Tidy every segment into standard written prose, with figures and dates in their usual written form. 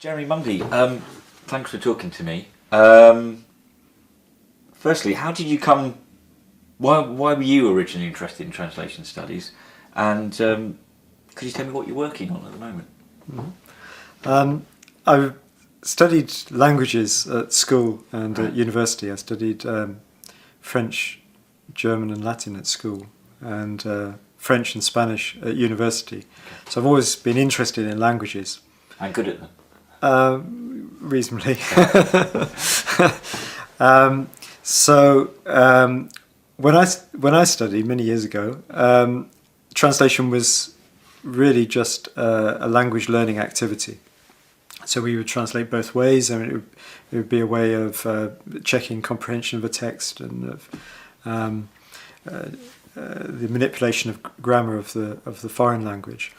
Jeremy Mundy, thanks for talking to me. Firstly, how did you come? Why were you originally interested in translation studies? And could you tell me what you're working on at the moment? I've studied languages at school and at university. I studied French, German and Latin at school, and French and Spanish at university. Okay. So I've always been interested in languages. I'm good at them. Reasonably. When I studied many years ago, translation was really just a language learning activity. So we would translate both ways, and it would be a way of checking comprehension of a text and of the manipulation of grammar of the foreign language.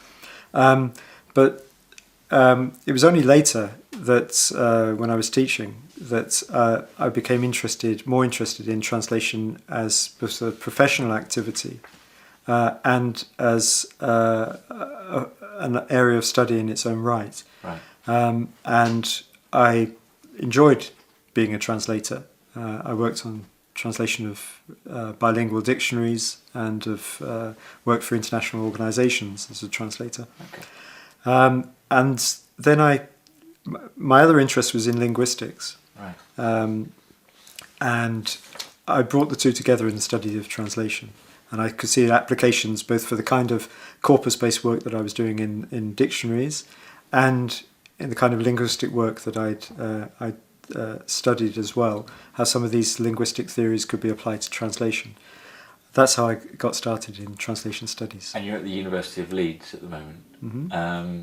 But it was only later that when I was teaching that I became more interested in translation as both a professional activity and as an area of study in its own right. Right. And I enjoyed being a translator. I worked on translation of bilingual dictionaries and of worked for international organisations as a translator. Okay. And then my other interest was in linguistics. Right. And I brought the two together in the study of translation. And I could see applications both for the kind of corpus-based work that I was doing in dictionaries and in the kind of linguistic work that I'd studied as well, how some of these linguistic theories could be applied to translation. That's how I got started in translation studies. And you're at the University of Leeds at the moment. Mm-hmm.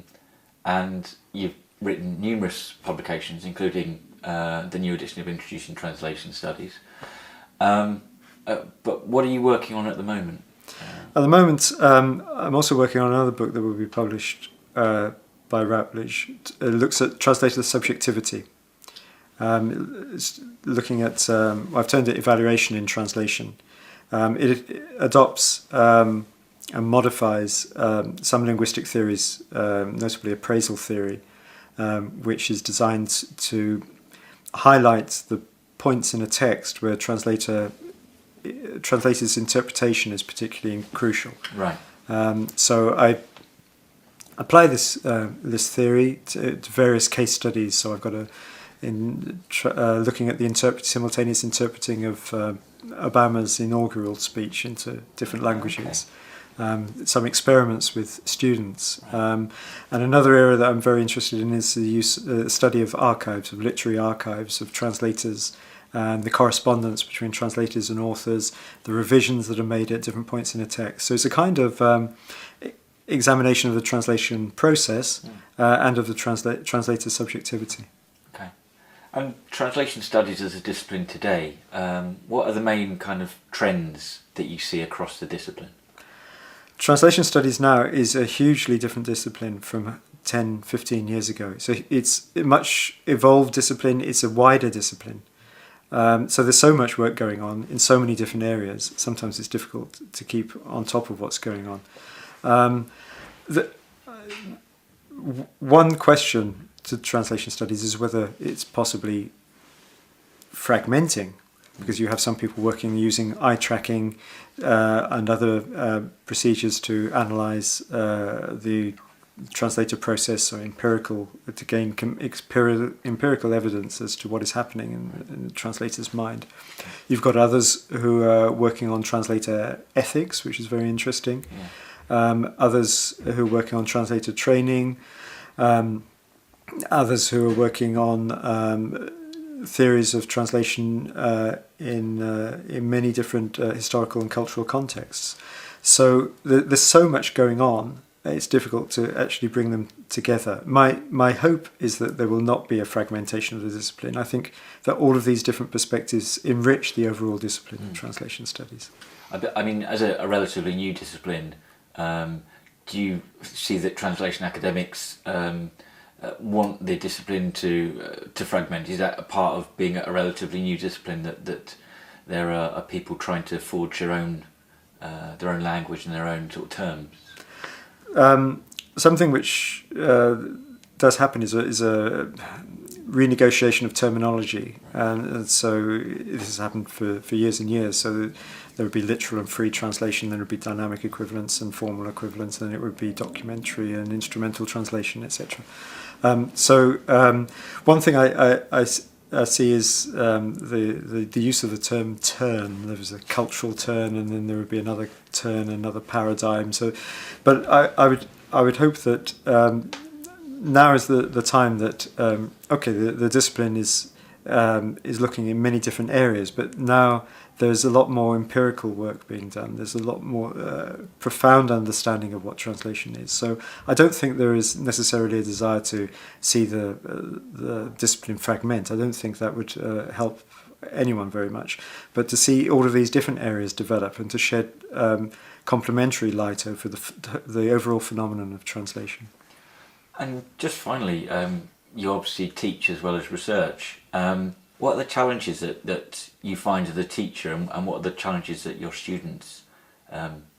And you've written numerous publications, including the new edition of Introducing Translation Studies. But what are you working on at the moment? At the moment, I'm also working on another book that will be published by Routledge. It looks at translator subjectivity. It's looking at, I've termed it evaluation in translation. It adopts and modifies some linguistic theories, notably appraisal theory, which is designed to highlight the points in a text where translator's interpretation is particularly crucial. Right. So I apply this theory to various case studies. So I've got looking at the simultaneous interpreting of Obama's inaugural speech into different languages. Okay. Some experiments with students. And another area that I'm very interested in is the study of archives, of literary archives, of translators, and the correspondence between translators and authors, the revisions that are made at different points in a text. So it's a kind of examination of the translation process and of the translator's subjectivity. Okay. And translation studies as a discipline today, what are the main kind of trends that you see across the discipline? Translation studies now is a hugely different discipline from 10, 15 years ago. So it's a much evolved discipline, it's a wider discipline. So there's so much work going on in so many different areas. Sometimes it's difficult to keep on top of what's going on. One question to translation studies is whether it's possibly fragmenting, because you have some people working using eye tracking and other procedures to analyse the translator process, or to gain empirical evidence as to what is happening in the translator's mind. You've got others who are working on translator ethics, which is very interesting. Yeah. Others who are working on translator training. Others who are working on theories of translation in many different historical and cultural contexts. So there's so much going on. It's difficult to actually bring them together. My hope is that there will not be a fragmentation of the discipline. I think that all of these different perspectives enrich the overall discipline of translation studies. I mean, as a relatively new discipline, do you see that translation academics want the discipline to fragment? Is that a part of being a relatively new discipline, that there are people trying to forge their own language and their own sort of terms? Something which does happen is a renegotiation of terminology, and so this has happened for years and years. So there would be literal and free translation, then there would be dynamic equivalence and formal equivalence, then it would be documentary and instrumental translation, etc. One thing I see is the use of the term turn. There was a cultural turn, and then there would be another turn, another paradigm. So, but I would hope that now is the time that the discipline is looking in many different areas, but now there's a lot more empirical work being done. There's a lot more profound understanding of what translation is. So I don't think there is necessarily a desire to see the discipline fragment. I don't think that would help anyone very much. But to see all of these different areas develop and to shed complementary light over the overall phenomenon of translation. And just finally, you obviously teach as well as research. What are the challenges that you find as a teacher, and what are the challenges that your students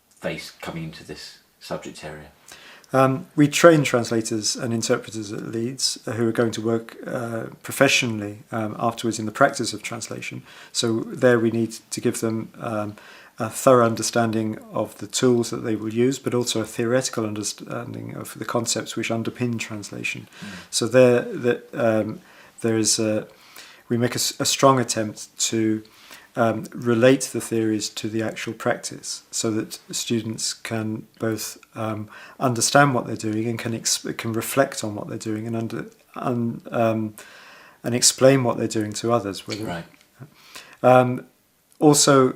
face coming into this subject area? We train translators and interpreters at Leeds who are going to work professionally afterwards in the practice of translation. So there we need to give them a thorough understanding of the tools that they will use, but also a theoretical understanding of the concepts which underpin translation. So there is we make a strong attempt to relate the theories to the actual practice, so that students can both understand what they're doing and can reflect on what they're doing and explain what they're doing to others. Right. Also,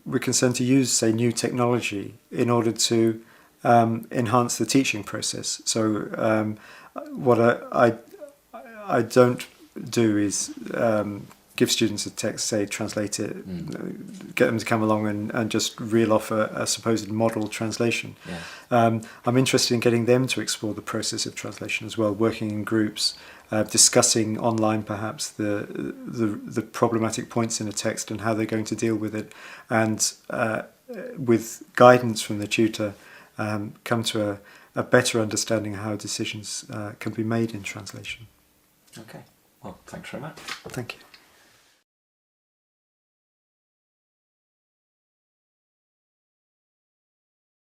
we're concerned to use, say, new technology in order to enhance the teaching process. So what I don't do is give students a text, say, translate it, get them to come along and just reel off a supposed model translation. Yeah. I'm interested in getting them to explore the process of translation as well, working in groups, discussing online perhaps the problematic points in a text and how they're going to deal with it, and with guidance from the tutor, come to a better understanding of how decisions can be made in translation. Okay. Well, thanks very much. Thank you.